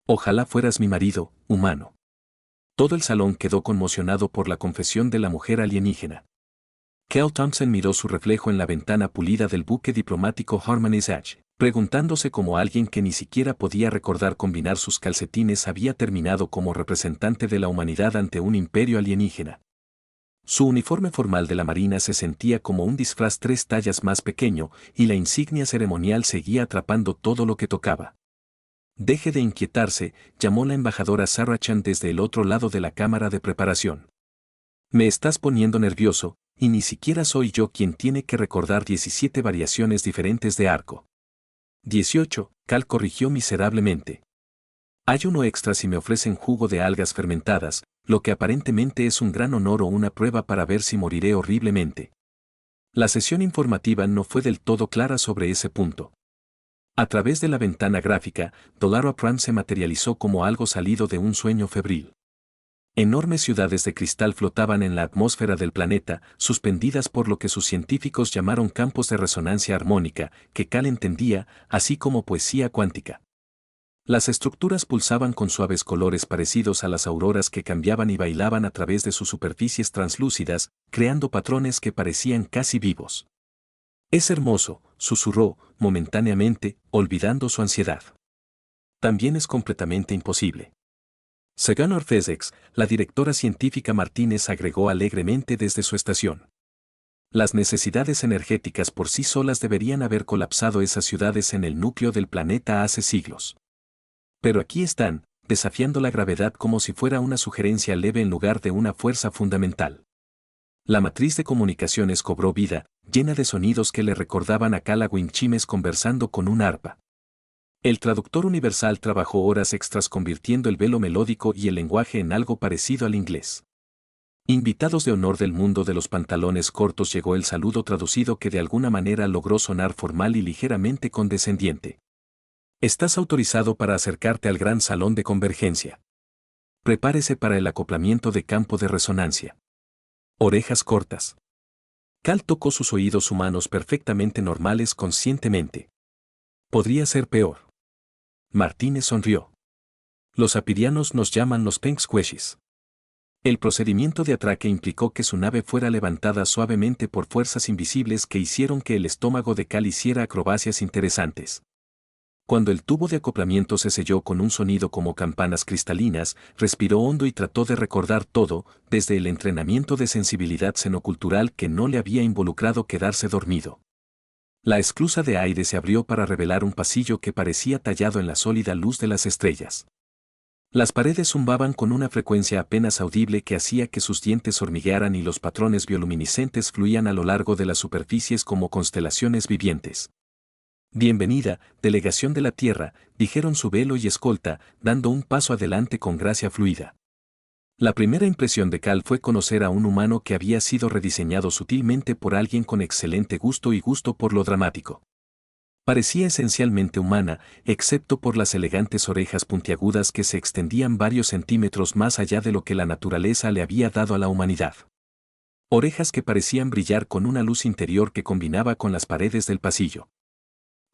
Ojalá fueras mi marido, humano. Todo el salón quedó conmocionado por la confesión de la mujer alienígena. Kel Thompson miró su reflejo en la ventana pulida del buque diplomático Harmony's Edge, preguntándose cómo alguien que ni siquiera podía recordar combinar sus calcetines había terminado como representante de la humanidad ante un imperio alienígena. Su uniforme formal de la Marina se sentía como un disfraz 3 tallas más pequeño, y la insignia ceremonial seguía atrapando todo lo que tocaba. Deje de inquietarse, llamó la embajadora Sarah Chan desde el otro lado de la cámara de preparación. Me estás poniendo nervioso, y ni siquiera soy yo quien tiene que recordar 17 variaciones diferentes de arco. 18, Cal corrigió miserablemente. Hay uno extra si me ofrecen jugo de algas fermentadas, lo que aparentemente es un gran honor o una prueba para ver si moriré horriblemente. La sesión informativa no fue del todo clara sobre ese punto. A través de la ventana gráfica, Dolara Prime se materializó como algo salido de un sueño febril. Enormes ciudades de cristal flotaban en la atmósfera del planeta, suspendidas por lo que sus científicos llamaron campos de resonancia armónica, que Cal entendía, así como poesía cuántica. Las estructuras pulsaban con suaves colores parecidos a las auroras que cambiaban y bailaban a través de sus superficies translúcidas, creando patrones que parecían casi vivos. Es hermoso, susurró, momentáneamente, olvidando su ansiedad. También es completamente imposible. Según Physics, la directora científica Martínez agregó alegremente desde su estación. Las necesidades energéticas por sí solas deberían haber colapsado esas ciudades en el núcleo del planeta hace siglos. Pero aquí están, desafiando la gravedad como si fuera una sugerencia leve en lugar de una fuerza fundamental. La matriz de comunicaciones cobró vida, llena de sonidos que le recordaban a Cal a Winchimes conversando con un arpa. El traductor universal trabajó horas extras convirtiendo el velo melódico y el lenguaje en algo parecido al inglés. Invitados de honor del mundo de los pantalones cortos, llegó el saludo traducido que de alguna manera logró sonar formal y ligeramente condescendiente. Estás autorizado para acercarte al gran salón de convergencia. Prepárese para el acoplamiento de campo de resonancia. Orejas cortas. Cal tocó sus oídos humanos perfectamente normales conscientemente. Podría ser peor. Martínez sonrió. Los apirianos nos llaman los Penxqueshis. El procedimiento de atraque implicó que su nave fuera levantada suavemente por fuerzas invisibles que hicieron que el estómago de Cal hiciera acrobacias interesantes. Cuando el tubo de acoplamiento se selló con un sonido como campanas cristalinas, respiró hondo y trató de recordar todo, desde el entrenamiento de sensibilidad xenocultural que no le había involucrado quedarse dormido. La esclusa de aire se abrió para revelar un pasillo que parecía tallado en la sólida luz de las estrellas. Las paredes zumbaban con una frecuencia apenas audible que hacía que sus dientes hormiguearan y los patrones bioluminiscentes fluían a lo largo de las superficies como constelaciones vivientes. Bienvenida, delegación de la Tierra, dijeron su velo y escolta, dando un paso adelante con gracia fluida. La primera impresión de Cal fue conocer a un humano que había sido rediseñado sutilmente por alguien con excelente gusto y gusto por lo dramático. Parecía esencialmente humana, excepto por las elegantes orejas puntiagudas que se extendían varios centímetros más allá de lo que la naturaleza le había dado a la humanidad. Orejas que parecían brillar con una luz interior que combinaba con las paredes del pasillo.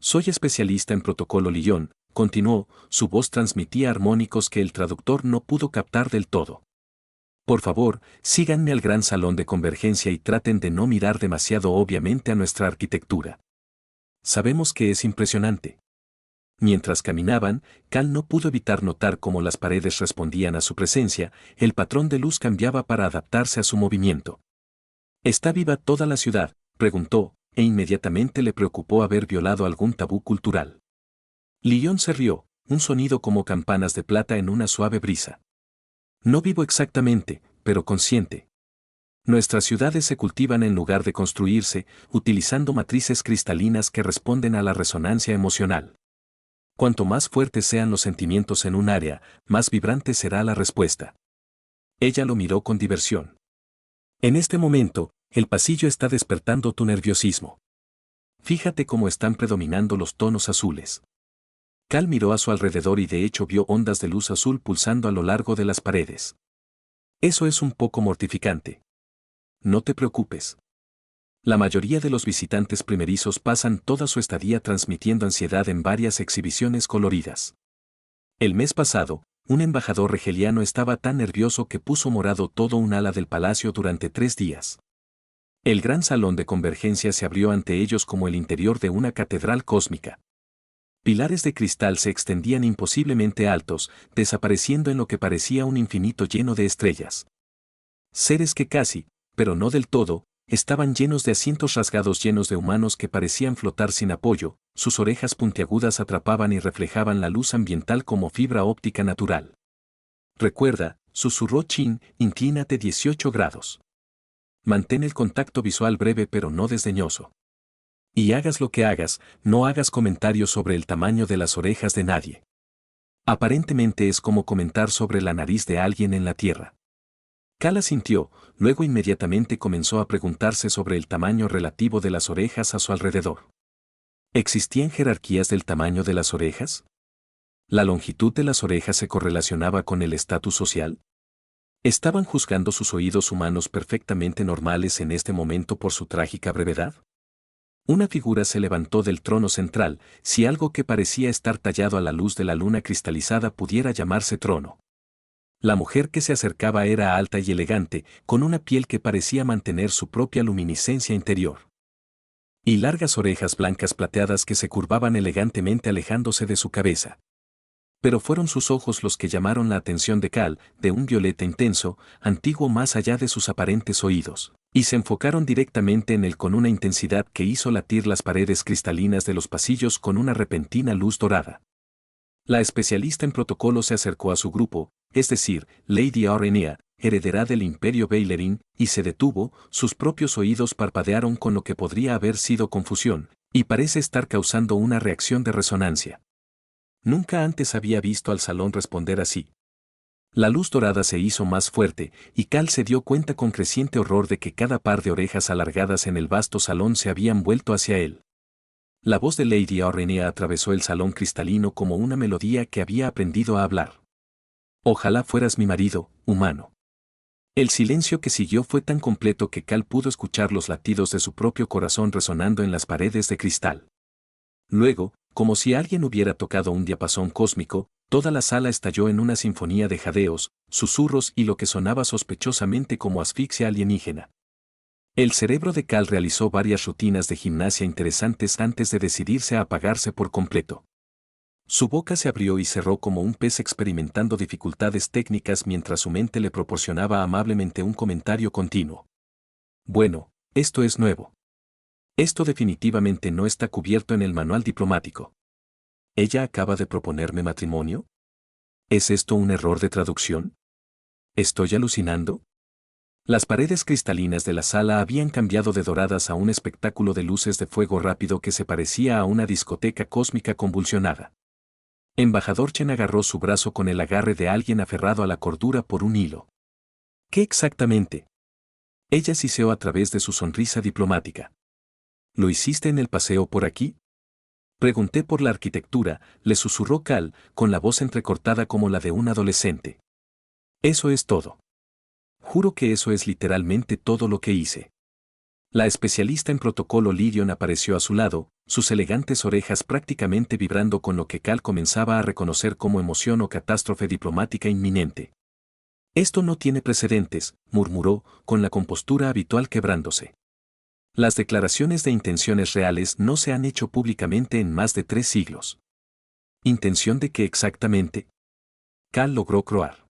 Soy especialista en protocolo Lillón, continuó, su voz transmitía armónicos que el traductor no pudo captar del todo. Por favor, síganme al gran salón de convergencia y traten de no mirar demasiado obviamente a nuestra arquitectura. Sabemos que es impresionante. Mientras caminaban, Cal no pudo evitar notar cómo las paredes respondían a su presencia, el patrón de luz cambiaba para adaptarse a su movimiento. ¿Está viva toda la ciudad?, preguntó, e inmediatamente le preocupó haber violado algún tabú cultural. Lillón se rió, un sonido como campanas de plata en una suave brisa. No vivo exactamente, pero consciente. Nuestras ciudades se cultivan en lugar de construirse, utilizando matrices cristalinas que responden a la resonancia emocional. Cuanto más fuertes sean los sentimientos en un área, más vibrante será la respuesta. Ella lo miró con diversión. En este momento, el pasillo está despertando tu nerviosismo. Fíjate cómo están predominando los tonos azules. Cal miró a su alrededor y de hecho vio ondas de luz azul pulsando a lo largo de las paredes. Eso es un poco mortificante. No te preocupes. La mayoría de los visitantes primerizos pasan toda su estadía transmitiendo ansiedad en varias exhibiciones coloridas. El mes pasado, un embajador regeliano estaba tan nervioso que puso morado todo un ala del palacio durante 3 días. El gran salón de convergencia se abrió ante ellos como el interior de una catedral cósmica. Pilares de cristal se extendían imposiblemente altos, desapareciendo en lo que parecía un infinito lleno de estrellas. Seres que casi, pero no del todo, estaban llenos de asientos rasgados llenos de humanos que parecían flotar sin apoyo, sus orejas puntiagudas atrapaban y reflejaban la luz ambiental como fibra óptica natural. Recuerda, susurró Chin, inclínate 18 grados. Mantén el contacto visual breve pero no desdeñoso. Y hagas lo que hagas, no hagas comentarios sobre el tamaño de las orejas de nadie. Aparentemente es como comentar sobre la nariz de alguien en la Tierra. Cal asintió, luego inmediatamente comenzó a preguntarse sobre el tamaño relativo de las orejas a su alrededor. ¿Existían jerarquías del tamaño de las orejas? ¿La longitud de las orejas se correlacionaba con el estatus social? ¿Estaban juzgando sus oídos humanos perfectamente normales en este momento por su trágica brevedad? Una figura se levantó del trono central, si algo que parecía estar tallado a la luz de la luna cristalizada pudiera llamarse trono. La mujer que se acercaba era alta y elegante, con una piel que parecía mantener su propia luminiscencia interior. Y largas orejas blancas plateadas que se curvaban elegantemente alejándose de su cabeza. Pero fueron sus ojos los que llamaron la atención de Cal, de un violeta intenso, antiguo más allá de sus aparentes oídos, y se enfocaron directamente en él con una intensidad que hizo latir las paredes cristalinas de los pasillos con una repentina luz dorada. La especialista en protocolo se acercó a su grupo, es decir, Lady Aurenia, heredera del Imperio Bailerin, y se detuvo, sus propios oídos parpadearon con lo que podría haber sido confusión, y parece estar causando una reacción de resonancia. Nunca antes había visto al salón responder así. La luz dorada se hizo más fuerte, y Cal se dio cuenta con creciente horror de que cada par de orejas alargadas en el vasto salón se habían vuelto hacia él. La voz de Lady Aurenia atravesó el salón cristalino como una melodía que había aprendido a hablar. Ojalá fueras mi marido, humano. El silencio que siguió fue tan completo que Cal pudo escuchar los latidos de su propio corazón resonando en las paredes de cristal. Luego, como si alguien hubiera tocado un diapasón cósmico, toda la sala estalló en una sinfonía de jadeos, susurros y lo que sonaba sospechosamente como asfixia alienígena. El cerebro de Cal realizó varias rutinas de gimnasia interesantes antes de decidirse a apagarse por completo. Su boca se abrió y cerró como un pez experimentando dificultades técnicas mientras su mente le proporcionaba amablemente un comentario continuo. Bueno, esto es nuevo. Esto definitivamente no está cubierto en el manual diplomático. ¿Ella acaba de proponerme matrimonio? ¿Es esto un error de traducción? ¿Estoy alucinando? Las paredes cristalinas de la sala habían cambiado de doradas a un espectáculo de luces de fuego rápido que se parecía a una discoteca cósmica convulsionada. Embajador Chen agarró su brazo con el agarre de alguien aferrado a la cordura por un hilo. ¿Qué exactamente? Ella siseó a través de su sonrisa diplomática. ¿Lo hiciste en el paseo por aquí? Pregunté por la arquitectura, le susurró Cal, con la voz entrecortada como la de un adolescente. Eso es todo. Juro que eso es literalmente todo lo que hice. La especialista en protocolo Lyrion apareció a su lado, sus elegantes orejas prácticamente vibrando con lo que Cal comenzaba a reconocer como emoción o catástrofe diplomática inminente. Esto no tiene precedentes, murmuró, con la compostura habitual quebrándose. Las declaraciones de intenciones reales no se han hecho públicamente en más de 3 siglos. ¿Intención de qué exactamente? Cal logró croar.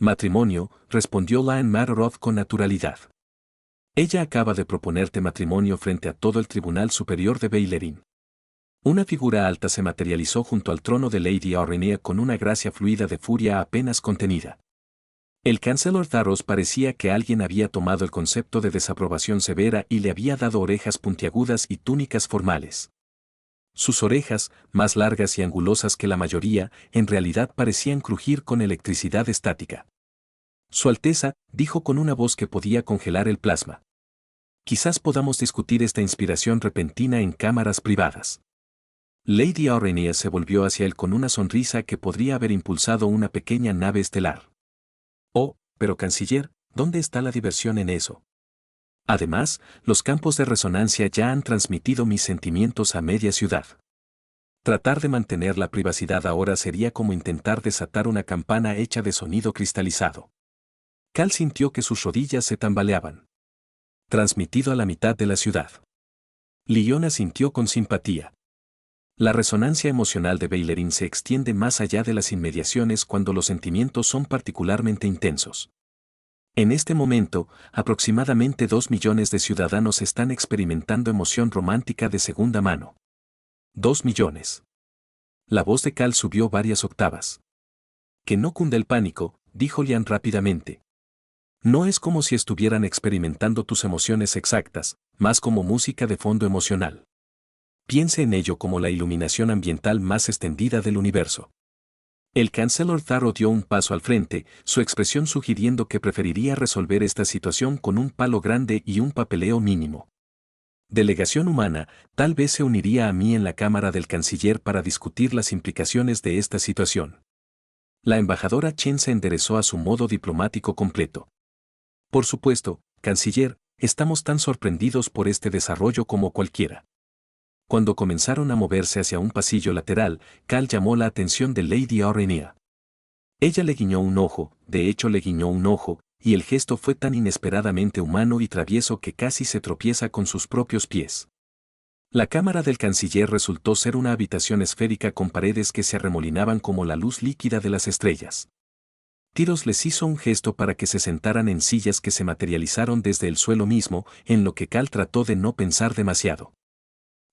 Matrimonio, respondió Lion Matorov con naturalidad. Ella acaba de proponerte matrimonio frente a todo el Tribunal Superior de Bailerin. Una figura alta se materializó junto al trono de Lady Aurenia con una gracia fluida de furia apenas contenida. El Chancellor Tharos parecía que alguien había tomado el concepto de desaprobación severa y le había dado orejas puntiagudas y túnicas formales. Sus orejas, más largas y angulosas que la mayoría, en realidad parecían crujir con electricidad estática. Su Alteza, dijo con una voz que podía congelar el plasma. Quizás podamos discutir esta inspiración repentina en cámaras privadas. Lady Aurenia se volvió hacia él con una sonrisa que podría haber impulsado una pequeña nave estelar. Oh, pero canciller, ¿dónde está la diversión en eso? Además, los campos de resonancia ya han transmitido mis sentimientos a media ciudad. Tratar de mantener la privacidad ahora sería como intentar desatar una campana hecha de sonido cristalizado. Cal sintió que sus rodillas se tambaleaban. Transmitido a la mitad de la ciudad. Liliana sintió con simpatía. La resonancia emocional de Bellerín se extiende más allá de las inmediaciones cuando los sentimientos son particularmente intensos. En este momento, aproximadamente 2 millones de ciudadanos están experimentando emoción romántica de segunda mano. 2 millones. La voz de Cal subió varias octavas. Que no cunde el pánico, dijo Lian rápidamente. No es como si estuvieran experimentando tus emociones exactas, más como música de fondo emocional. Piense en ello como la iluminación ambiental más extendida del universo. El Chancellor Taro dio un paso al frente, su expresión sugiriendo que preferiría resolver esta situación con un palo grande y un papeleo mínimo. Delegación humana, tal vez se uniría a mí en la Cámara del Canciller para discutir las implicaciones de esta situación. La embajadora Chen se enderezó a su modo diplomático completo. Por supuesto, canciller, estamos tan sorprendidos por este desarrollo como cualquiera. Cuando comenzaron a moverse hacia un pasillo lateral, Cal llamó la atención de Lady Aurenia. Ella le guiñó un ojo, de hecho le guiñó un ojo, y el gesto fue tan inesperadamente humano y travieso que casi se tropieza con sus propios pies. La cámara del canciller resultó ser una habitación esférica con paredes que se arremolinaban como la luz líquida de las estrellas. Tyros les hizo un gesto para que se sentaran en sillas que se materializaron desde el suelo mismo, en lo que Cal trató de no pensar demasiado.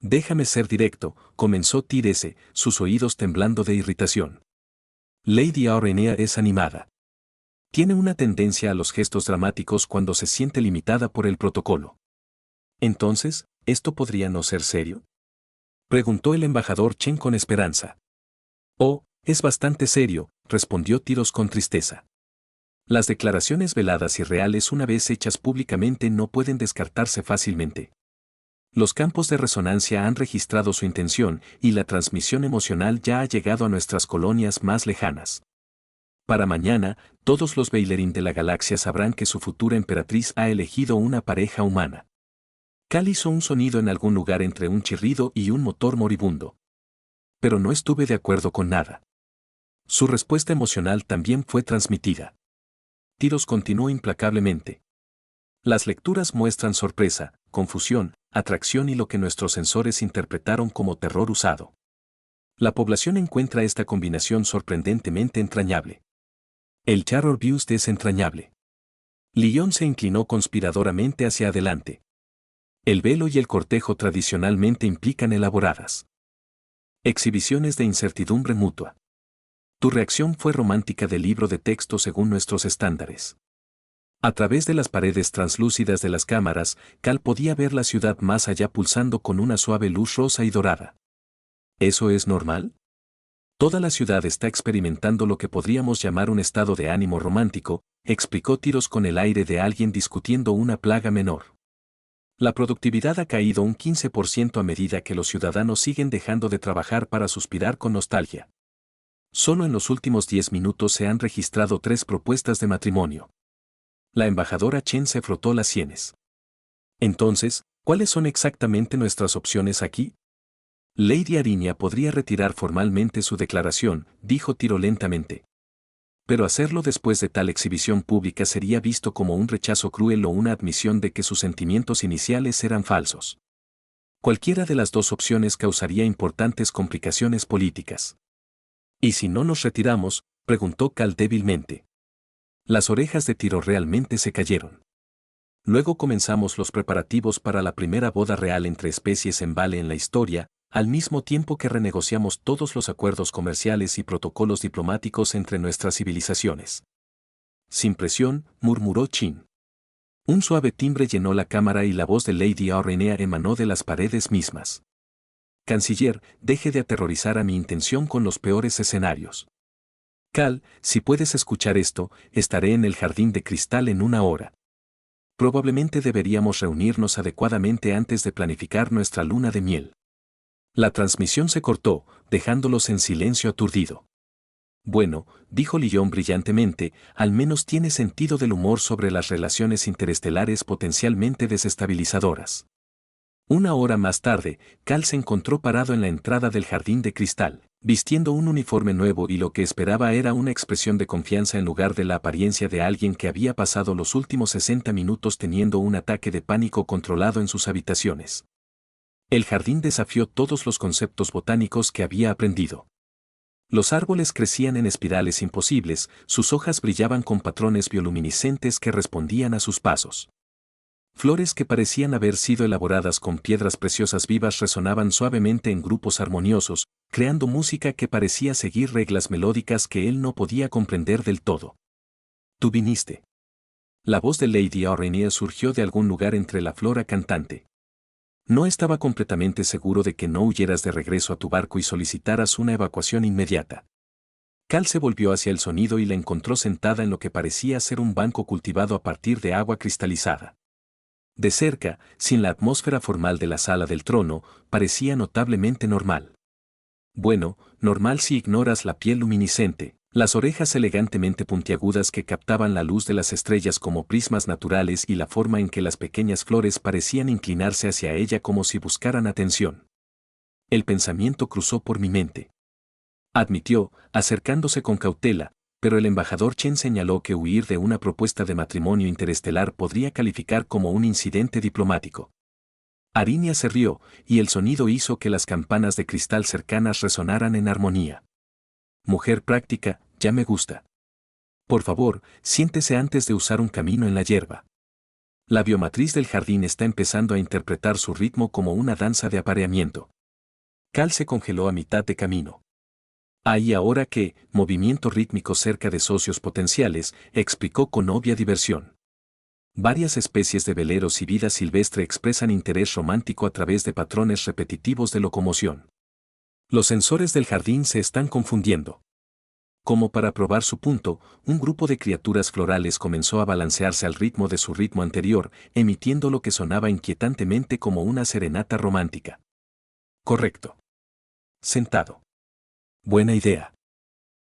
Déjame ser directo, comenzó Tyrese, sus oídos temblando de irritación. Lady Aurenia es animada. Tiene una tendencia a los gestos dramáticos cuando se siente limitada por el protocolo. Entonces, ¿esto podría no ser serio? Preguntó el embajador Chen con esperanza. Oh, es bastante serio, respondió Tyros con tristeza. Las declaraciones veladas y reales una vez hechas públicamente no pueden descartarse fácilmente. Los campos de resonancia han registrado su intención y la transmisión emocional ya ha llegado a nuestras colonias más lejanas. Para mañana, todos los Bellerín de la galaxia sabrán que su futura emperatriz ha elegido una pareja humana. Cal hizo un sonido en algún lugar entre un chirrido y un motor moribundo. Pero no estuve de acuerdo con nada. Su respuesta emocional también fue transmitida. Tyros continuó implacablemente. Las lecturas muestran sorpresa, confusión, atracción y lo que nuestros sensores interpretaron como terror usado. La población encuentra esta combinación sorprendentemente entrañable. El Charor Bust es entrañable. Lyon se inclinó conspiradoramente hacia adelante. El velo y el cortejo tradicionalmente implican elaboradas exhibiciones de incertidumbre mutua. Tu reacción fue romántica del libro de texto según nuestros estándares. A través de las paredes translúcidas de las cámaras, Cal podía ver la ciudad más allá pulsando con una suave luz rosa y dorada. ¿Eso es normal? Toda la ciudad está experimentando lo que podríamos llamar un estado de ánimo romántico, explicó Tyros con el aire de alguien discutiendo una plaga menor. La productividad ha caído un 15% a medida que los ciudadanos siguen dejando de trabajar para suspirar con nostalgia. Solo en los últimos 10 minutos se han registrado 3 propuestas de matrimonio. La embajadora Chen se frotó las sienes. Entonces, ¿cuáles son exactamente nuestras opciones aquí? Lady Arinia podría retirar formalmente su declaración, dijo Tyro lentamente. Pero hacerlo después de tal exhibición pública sería visto como un rechazo cruel o una admisión de que sus sentimientos iniciales eran falsos. Cualquiera de las dos opciones causaría importantes complicaciones políticas. ¿Y si no nos retiramos?, preguntó Cal débilmente. Las orejas de Tyro realmente se cayeron. Luego comenzamos los preparativos para la primera boda real entre especies en Vale en la historia, al mismo tiempo que renegociamos todos los acuerdos comerciales y protocolos diplomáticos entre nuestras civilizaciones. Sin presión, murmuró Chin. Un suave timbre llenó la cámara y la voz de Lady Aurenia emanó de las paredes mismas. Canciller, deje de aterrorizar a mi intención con los peores escenarios. Cal, si puedes escuchar esto, estaré en el jardín de cristal en 1 hora. Probablemente deberíamos reunirnos adecuadamente antes de planificar nuestra luna de miel. La transmisión se cortó, dejándolos en silencio aturdido. Bueno, dijo Lyon brillantemente, al menos tiene sentido del humor sobre las relaciones interestelares potencialmente desestabilizadoras. Una hora más tarde, Cal se encontró parado en la entrada del jardín de cristal, vistiendo un uniforme nuevo y lo que esperaba era una expresión de confianza en lugar de la apariencia de alguien que había pasado los últimos 60 minutos teniendo un ataque de pánico controlado en sus habitaciones. El jardín desafió todos los conceptos botánicos que había aprendido. Los árboles crecían en espirales imposibles, sus hojas brillaban con patrones bioluminiscentes que respondían a sus pasos. Flores que parecían haber sido elaboradas con piedras preciosas vivas resonaban suavemente en grupos armoniosos, creando música que parecía seguir reglas melódicas que él no podía comprender del todo. Tú viniste. La voz de Lady Aurenia surgió de algún lugar entre la flora cantante. No estaba completamente seguro de que no huyeras de regreso a tu barco y solicitaras una evacuación inmediata. Cal se volvió hacia el sonido y la encontró sentada en lo que parecía ser un banco cultivado a partir de agua cristalizada. De cerca, sin la atmósfera formal de la sala del trono, parecía notablemente normal. Bueno, normal si ignoras la piel luminiscente, las orejas elegantemente puntiagudas que captaban la luz de las estrellas como prismas naturales y la forma en que las pequeñas flores parecían inclinarse hacia ella como si buscaran atención. El pensamiento cruzó por mi mente. Admitió, acercándose con cautela, pero el embajador Chen señaló que huir de una propuesta de matrimonio interestelar podría calificar como un incidente diplomático. Arinia se rió, y el sonido hizo que las campanas de cristal cercanas resonaran en armonía. Mujer práctica, ya me gusta. Por favor, siéntese antes de usar un camino en la hierba. La biomatriz del jardín está empezando a interpretar su ritmo como una danza de apareamiento. Cal se congeló a mitad de camino. Ahí ahora que, movimiento rítmico cerca de socios potenciales, explicó con obvia diversión. Varias especies de veleros y vida silvestre expresan interés romántico a través de patrones repetitivos de locomoción. Los sensores del jardín se están confundiendo. Como para probar su punto, un grupo de criaturas florales comenzó a balancearse al ritmo de su ritmo anterior, emitiendo lo que sonaba inquietantemente como una serenata romántica. Correcto. Sentado. Buena idea.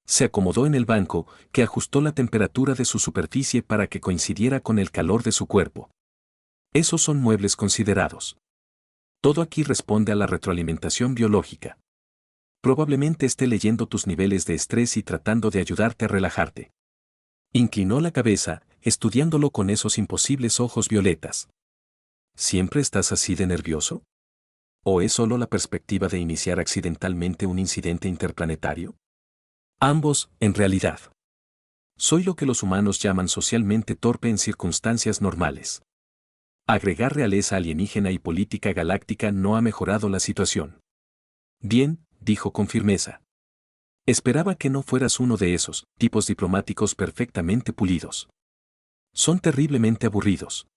Se acomodó en el banco, que ajustó la temperatura de su superficie para que coincidiera con el calor de su cuerpo. Esos son muebles considerados. Todo aquí responde a la retroalimentación biológica. Probablemente esté leyendo tus niveles de estrés y tratando de ayudarte a relajarte. Inclinó la cabeza, estudiándolo con esos imposibles ojos violetas. ¿Siempre estás así de nervioso? ¿O es solo la perspectiva de iniciar accidentalmente un incidente interplanetario? Ambos, en realidad. Soy lo que los humanos llaman socialmente torpe en circunstancias normales. Agregar realeza alienígena y política galáctica no ha mejorado la situación. Bien, dijo con firmeza. Esperaba que no fueras uno de esos tipos diplomáticos perfectamente pulidos. Son terriblemente aburridos.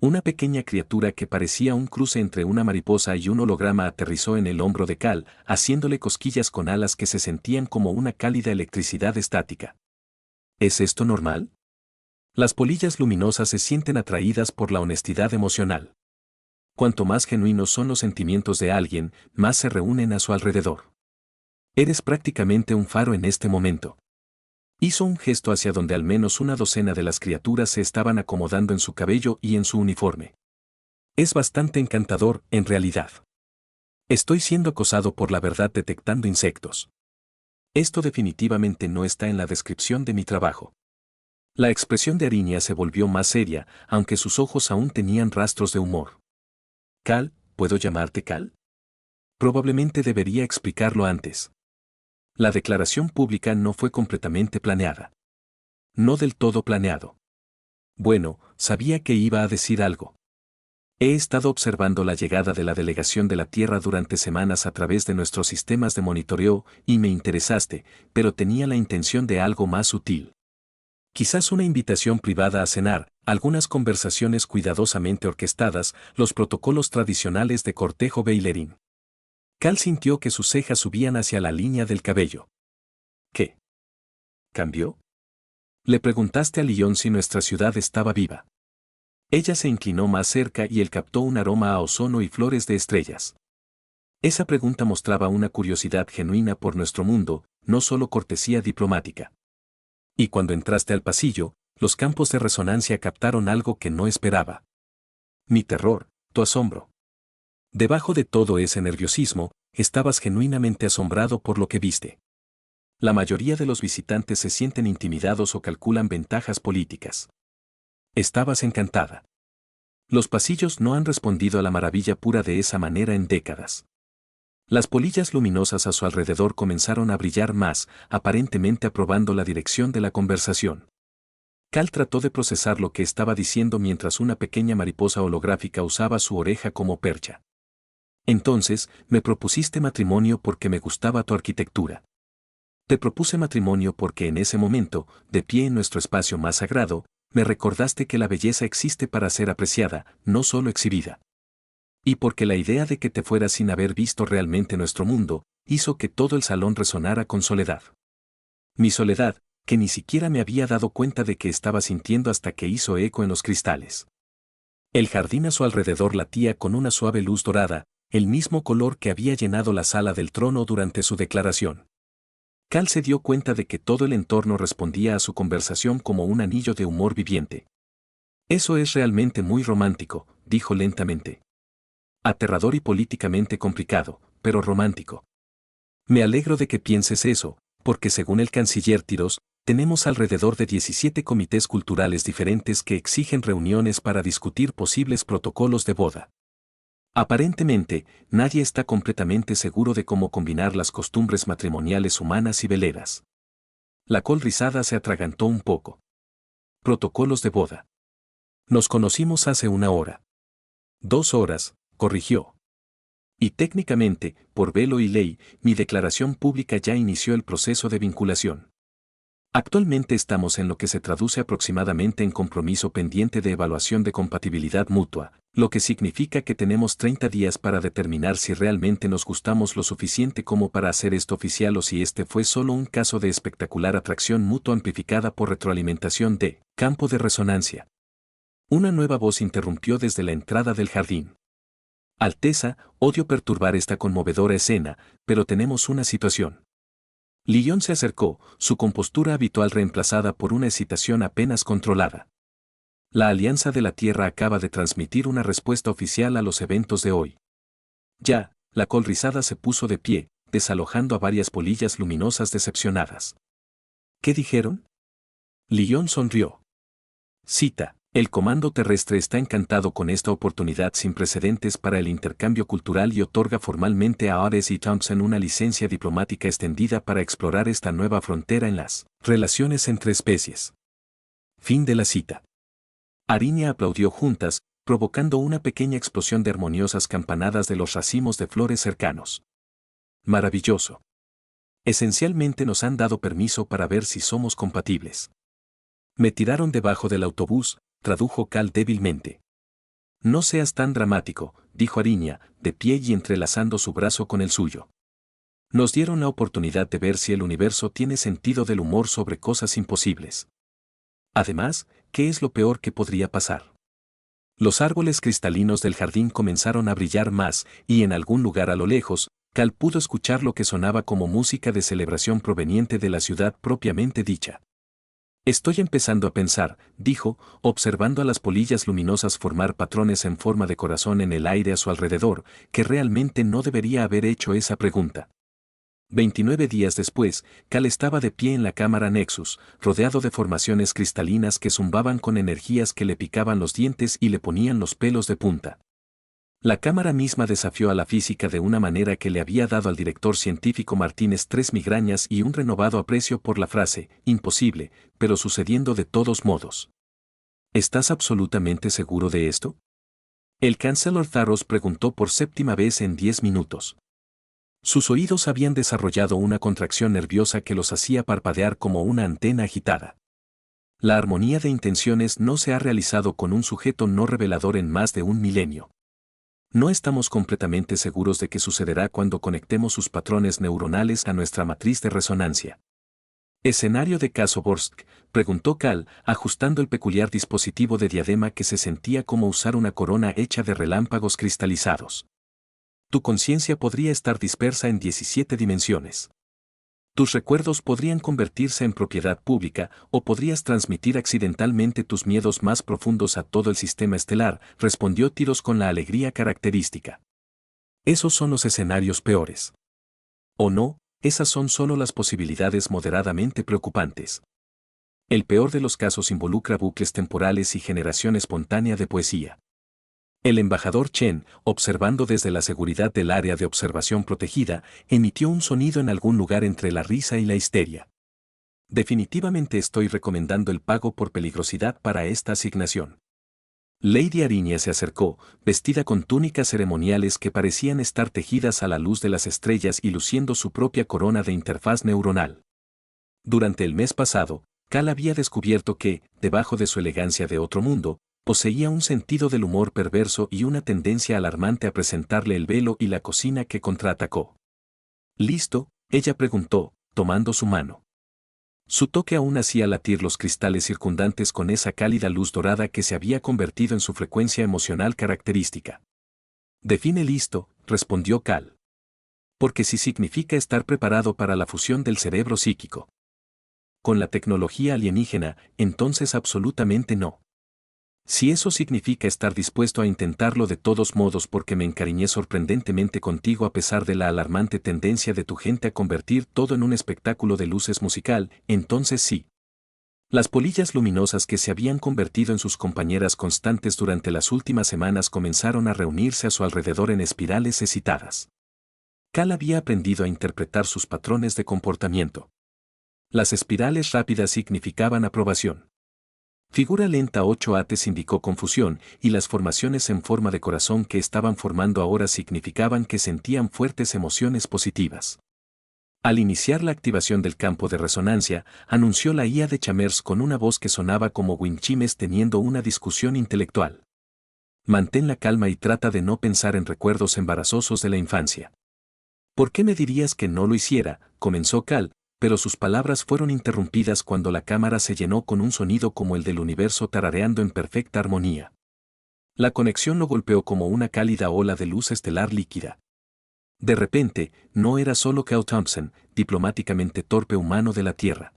Una pequeña criatura que parecía un cruce entre una mariposa y un holograma aterrizó en el hombro de Cal, haciéndole cosquillas con alas que se sentían como una cálida electricidad estática. ¿Es esto normal? Las polillas luminosas se sienten atraídas por la honestidad emocional. Cuanto más genuinos son los sentimientos de alguien, más se reúnen a su alrededor. Eres prácticamente un faro en este momento. Hizo un gesto hacia donde al menos una docena de las criaturas se estaban acomodando en su cabello y en su uniforme. Es bastante encantador, en realidad. Estoy siendo acosado por la verdad detectando insectos. Esto definitivamente no está en la descripción de mi trabajo. La expresión de Arinia se volvió más seria, aunque sus ojos aún tenían rastros de humor. Cal, ¿puedo llamarte Cal? Probablemente debería explicarlo antes. La declaración pública no fue completamente planeada. No del todo planeado. Bueno, sabía que iba a decir algo. He estado observando la llegada de la delegación de la Tierra durante semanas a través de nuestros sistemas de monitoreo y me interesaste, pero tenía la intención de algo más sutil. Quizás una invitación privada a cenar, algunas conversaciones cuidadosamente orquestadas, los protocolos tradicionales de cortejo bailarín. Cal sintió que sus cejas subían hacia la línea del cabello. ¿Qué? ¿Cambió? Le preguntaste a Lyon si nuestra ciudad estaba viva. Ella se inclinó más cerca y él captó un aroma a ozono y flores de estrellas. Esa pregunta mostraba una curiosidad genuina por nuestro mundo, no solo cortesía diplomática. Y cuando entraste al pasillo, los campos de resonancia captaron algo que no esperaba. Mi terror, tu asombro. Debajo de todo ese nerviosismo, estabas genuinamente asombrado por lo que viste. La mayoría de los visitantes se sienten intimidados o calculan ventajas políticas. Estabas encantada. Los pasillos no han respondido a la maravilla pura de esa manera en décadas. Las polillas luminosas a su alrededor comenzaron a brillar más, aparentemente aprobando la dirección de la conversación. Cal trató de procesar lo que estaba diciendo mientras una pequeña mariposa holográfica usaba su oreja como percha. Entonces, me propusiste matrimonio porque me gustaba tu arquitectura. Te propuse matrimonio porque en ese momento, de pie en nuestro espacio más sagrado, me recordaste que la belleza existe para ser apreciada, no solo exhibida. Y porque la idea de que te fueras sin haber visto realmente nuestro mundo, hizo que todo el salón resonara con soledad. Mi soledad, que ni siquiera me había dado cuenta de que estaba sintiendo hasta que hizo eco en los cristales. El jardín a su alrededor latía con una suave luz dorada, el mismo color que había llenado la sala del trono durante su declaración. Cal se dio cuenta de que todo el entorno respondía a su conversación como un anillo de humor viviente. Eso es realmente muy romántico, dijo lentamente. Aterrador y políticamente complicado, pero romántico. Me alegro de que pienses eso, porque según el canciller Tiros, tenemos alrededor de 17 comités culturales diferentes que exigen reuniones para discutir posibles protocolos de boda. Aparentemente, nadie está completamente seguro de cómo combinar las costumbres matrimoniales humanas y veleras. La col rizada se atragantó un poco. Protocolos de boda. Nos conocimos hace 1 hora. 2 horas, corrigió. Y técnicamente, por velo y ley, mi declaración pública ya inició el proceso de vinculación. Actualmente estamos en lo que se traduce aproximadamente en compromiso pendiente de evaluación de compatibilidad mutua, lo que significa que tenemos 30 días para determinar si realmente nos gustamos lo suficiente como para hacer esto oficial o si este fue solo un caso de espectacular atracción mutua amplificada por retroalimentación de campo de resonancia. Una nueva voz interrumpió desde la entrada del jardín. Alteza, odio perturbar esta conmovedora escena, pero tenemos una situación. Lyon se acercó, su compostura habitual reemplazada por una excitación apenas controlada. La Alianza de la Tierra acaba de transmitir una respuesta oficial a los eventos de hoy. Ya, la col rizada se puso de pie, desalojando a varias polillas luminosas decepcionadas. ¿Qué dijeron? Lyon sonrió. Cita. El Comando Terrestre está encantado con esta oportunidad sin precedentes para el intercambio cultural y otorga formalmente a Ares y Thompson una licencia diplomática extendida para explorar esta nueva frontera en las relaciones entre especies. Fin de la cita. Ariña aplaudió juntas, provocando una pequeña explosión de armoniosas campanadas de los racimos de flores cercanos. Maravilloso. Esencialmente nos han dado permiso para ver si somos compatibles. Me tiraron debajo del autobús, tradujo Cal débilmente. No seas tan dramático, dijo Ariña, de pie y entrelazando su brazo con el suyo. Nos dieron la oportunidad de ver si el universo tiene sentido del humor sobre cosas imposibles. Además, ¿qué es lo peor que podría pasar? Los árboles cristalinos del jardín comenzaron a brillar más, y en algún lugar a lo lejos, Cal pudo escuchar lo que sonaba como música de celebración proveniente de la ciudad propiamente dicha. Estoy empezando a pensar, dijo, observando a las polillas luminosas formar patrones en forma de corazón en el aire a su alrededor, que realmente no debería haber hecho esa pregunta. 29 días después, Cal estaba de pie en la cámara Nexus, rodeado de formaciones cristalinas que zumbaban con energías que le picaban los dientes y le ponían los pelos de punta. La cámara misma desafió a la física de una manera que le había dado al director científico Martínez 3 migrañas y un renovado aprecio por la frase, imposible, pero sucediendo de todos modos. ¿Estás absolutamente seguro de esto? El Chancellor Tharos preguntó por 7ª vez en 10 minutos. Sus oídos habían desarrollado una contracción nerviosa que los hacía parpadear como una antena agitada. La armonía de intenciones no se ha realizado con un sujeto no revelador en más de un milenio. No estamos completamente seguros de qué sucederá cuando conectemos sus patrones neuronales a nuestra matriz de resonancia. ¿Escenario de caso Borsk?, preguntó Cal, ajustando el peculiar dispositivo de diadema que se sentía como usar una corona hecha de relámpagos cristalizados. Tu conciencia podría estar dispersa en 17 dimensiones. Tus recuerdos podrían convertirse en propiedad pública o podrías transmitir accidentalmente tus miedos más profundos a todo el sistema estelar, respondió Tiros con la alegría característica. Esos son los escenarios peores. O no, esas son solo las posibilidades moderadamente preocupantes. El peor de los casos involucra bucles temporales y generación espontánea de poesía. El embajador Chen, observando desde la seguridad del área de observación protegida, emitió un sonido en algún lugar entre la risa y la histeria. Definitivamente estoy recomendando el pago por peligrosidad para esta asignación. Lady Ariña se acercó, vestida con túnicas ceremoniales que parecían estar tejidas a la luz de las estrellas y luciendo su propia corona de interfaz neuronal. Durante el mes pasado, Cal había descubierto que, debajo de su elegancia de otro mundo, poseía un sentido del humor perverso y una tendencia alarmante a presentarle el velo y la cocina que contraatacó. ¿Listo?, ella preguntó, tomando su mano. Su toque aún hacía latir los cristales circundantes con esa cálida luz dorada que se había convertido en su frecuencia emocional característica. Define listo, respondió Cal. Porque sí significa estar preparado para la fusión del cerebro psíquico. Con la tecnología alienígena, entonces absolutamente no. Si eso significa estar dispuesto a intentarlo de todos modos porque me encariñé sorprendentemente contigo a pesar de la alarmante tendencia de tu gente a convertir todo en un espectáculo de luces musical, entonces sí. Las polillas luminosas que se habían convertido en sus compañeras constantes durante las últimas semanas comenzaron a reunirse a su alrededor en espirales excitadas. Cal había aprendido a interpretar sus patrones de comportamiento. Las espirales rápidas significaban aprobación. Figura lenta 8 indicó confusión, y las formaciones en forma de corazón que estaban formando ahora significaban que sentían fuertes emociones positivas. Al iniciar la activación del campo de resonancia, anunció la IA de Chalmers con una voz que sonaba como Winchimes teniendo una discusión intelectual. Mantén la calma y trata de no pensar en recuerdos embarazosos de la infancia. ¿Por qué me dirías que no lo hiciera?, comenzó Cal, pero sus palabras fueron interrumpidas cuando la cámara se llenó con un sonido como el del universo tarareando en perfecta armonía. La conexión lo golpeó como una cálida ola de luz estelar líquida. De repente, no era solo Cal Thompson, diplomáticamente torpe humano de la Tierra.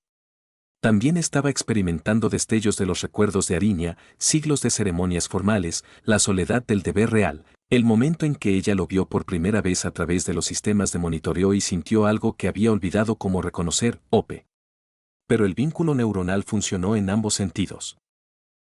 También estaba experimentando destellos de los recuerdos de Ariña, siglos de ceremonias formales, la soledad del deber real, el momento en que ella lo vio por primera vez a través de los sistemas de monitoreo y sintió algo que había olvidado como reconocer, Ope. Pero el vínculo neuronal funcionó en ambos sentidos.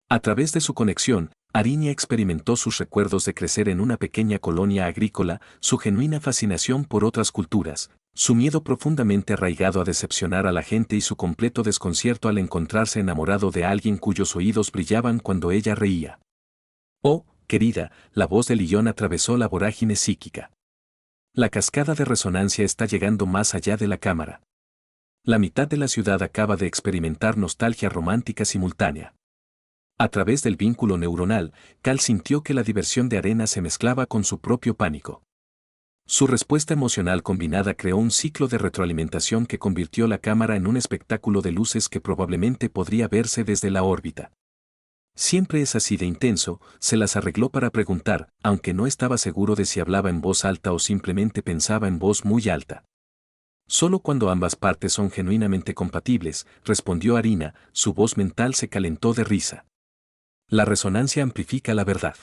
A través de su conexión, Ariña experimentó sus recuerdos de crecer en una pequeña colonia agrícola, su genuina fascinación por otras culturas, su miedo profundamente arraigado a decepcionar a la gente y su completo desconcierto al encontrarse enamorado de alguien cuyos oídos brillaban cuando ella reía. Oh, querida, la voz de Lillón atravesó la vorágine psíquica. La cascada de resonancia está llegando más allá de la cámara. La mitad de la ciudad acaba de experimentar nostalgia romántica simultánea. A través del vínculo neuronal, Cal sintió que la diversión de Arena se mezclaba con su propio pánico. Su respuesta emocional combinada creó un ciclo de retroalimentación que convirtió la cámara en un espectáculo de luces que probablemente podría verse desde la órbita. Siempre es así de intenso, se las arregló para preguntar, aunque no estaba seguro de si hablaba en voz alta o simplemente pensaba en voz muy alta. Solo cuando ambas partes son genuinamente compatibles, respondió Arina, su voz mental se calentó de risa. La resonancia amplifica la verdad.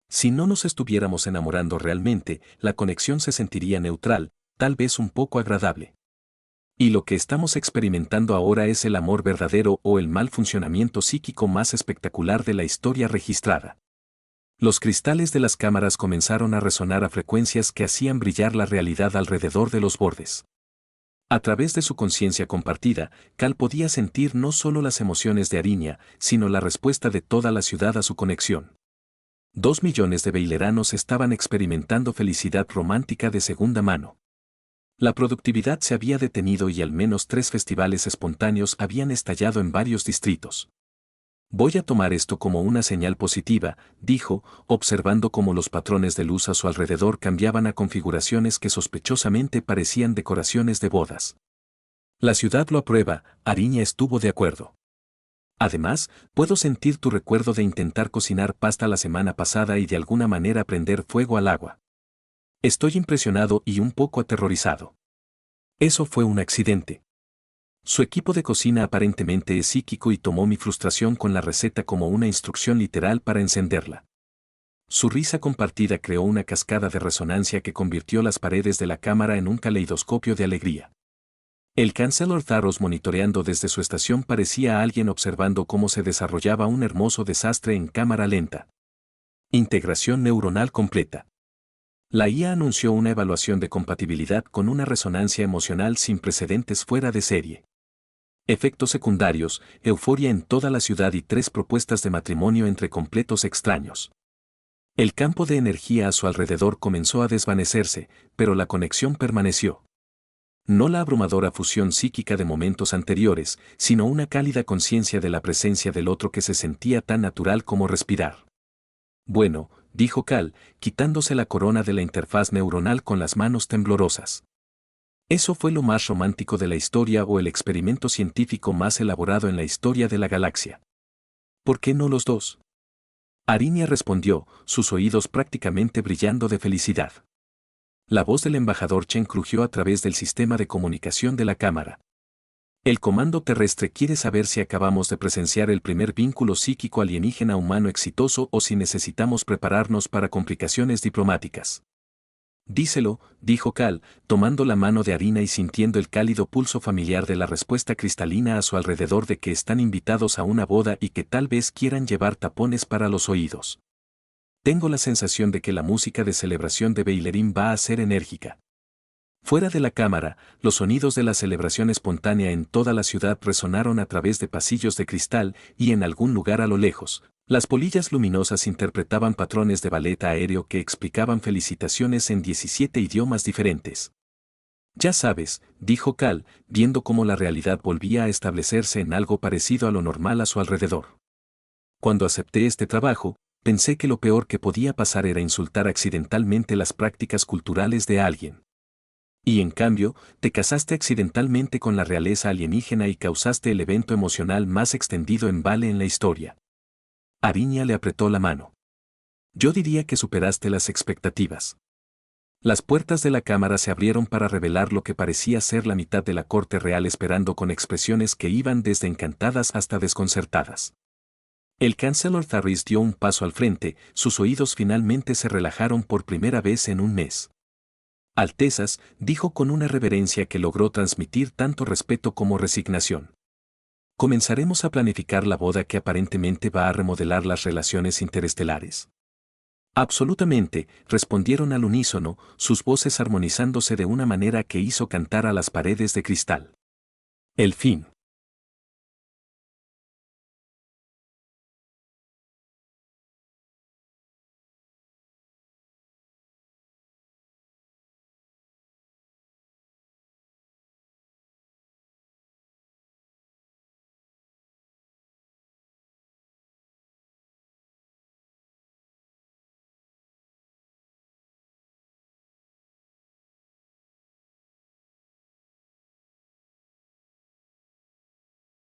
Si no nos estuviéramos enamorando realmente, la conexión se sentiría neutral, tal vez un poco agradable. Y lo que estamos experimentando ahora es el amor verdadero o el mal funcionamiento psíquico más espectacular de la historia registrada. Los cristales de las cámaras comenzaron a resonar a frecuencias que hacían brillar la realidad alrededor de los bordes. A través de su conciencia compartida, Cal podía sentir no solo las emociones de Ariña, sino la respuesta de toda la ciudad a su conexión. 2 millones de beileranos estaban experimentando felicidad romántica de segunda mano. La productividad se había detenido y al menos 3 festivales espontáneos habían estallado en varios distritos. Voy a tomar esto como una señal positiva, dijo, observando cómo los patrones de luz a su alrededor cambiaban a configuraciones que sospechosamente parecían decoraciones de bodas. La ciudad lo aprueba, Ariña estuvo de acuerdo. Además, puedo sentir tu recuerdo de intentar cocinar pasta la semana pasada y de alguna manera prender fuego al agua. Estoy impresionado y un poco aterrorizado. Eso fue un accidente. Su equipo de cocina aparentemente es psíquico y tomó mi frustración con la receta como una instrucción literal para encenderla. Su risa compartida creó una cascada de resonancia que convirtió las paredes de la cámara en un caleidoscopio de alegría. El Chancellor Tharos, monitoreando desde su estación, parecía a alguien observando cómo se desarrollaba un hermoso desastre en cámara lenta. Integración neuronal completa. La IA anunció una evaluación de compatibilidad con una resonancia emocional sin precedentes fuera de serie. Efectos secundarios, euforia en toda la ciudad y 3 propuestas de matrimonio entre completos extraños. El campo de energía a su alrededor comenzó a desvanecerse, pero la conexión permaneció. No la abrumadora fusión psíquica de momentos anteriores, sino una cálida conciencia de la presencia del otro que se sentía tan natural como respirar. Bueno, dijo Cal, quitándose la corona de la interfaz neuronal con las manos temblorosas. ¿Eso fue lo más romántico de la historia o el experimento científico más elaborado en la historia de la galaxia? ¿Por qué no los dos? Arinia respondió, sus oídos prácticamente brillando de felicidad. La voz del embajador Chen crujió a través del sistema de comunicación de la cámara. El comando terrestre quiere saber si acabamos de presenciar el primer vínculo psíquico alienígena humano exitoso o si necesitamos prepararnos para complicaciones diplomáticas. Díselo, dijo Cal, tomando la mano de Arina y sintiendo el cálido pulso familiar de la respuesta cristalina a su alrededor de que están invitados a una boda y que tal vez quieran llevar tapones para los oídos. Tengo la sensación de que la música de celebración de Bailerín va a ser enérgica. Fuera de la cámara, los sonidos de la celebración espontánea en toda la ciudad resonaron a través de pasillos de cristal y en algún lugar a lo lejos, las polillas luminosas interpretaban patrones de ballet aéreo que explicaban felicitaciones en 17 idiomas diferentes. Ya sabes, dijo Cal, viendo cómo la realidad volvía a establecerse en algo parecido a lo normal a su alrededor. Cuando acepté este trabajo, pensé que lo peor que podía pasar era insultar accidentalmente las prácticas culturales de alguien. Y en cambio, te casaste accidentalmente con la realeza alienígena y causaste el evento emocional más extendido en Vale en la historia. Arinia le apretó la mano. Yo diría que superaste las expectativas. Las puertas de la cámara se abrieron para revelar lo que parecía ser la mitad de la corte real esperando con expresiones que iban desde encantadas hasta desconcertadas. El Chancellor Tharis dio un paso al frente, sus oídos finalmente se relajaron por primera vez en un mes. Altezas, dijo con una reverencia que logró transmitir tanto respeto como resignación. Comenzaremos a planificar la boda que aparentemente va a remodelar las relaciones interestelares. Absolutamente, respondieron al unísono, sus voces armonizándose de una manera que hizo cantar a las paredes de cristal. El fin.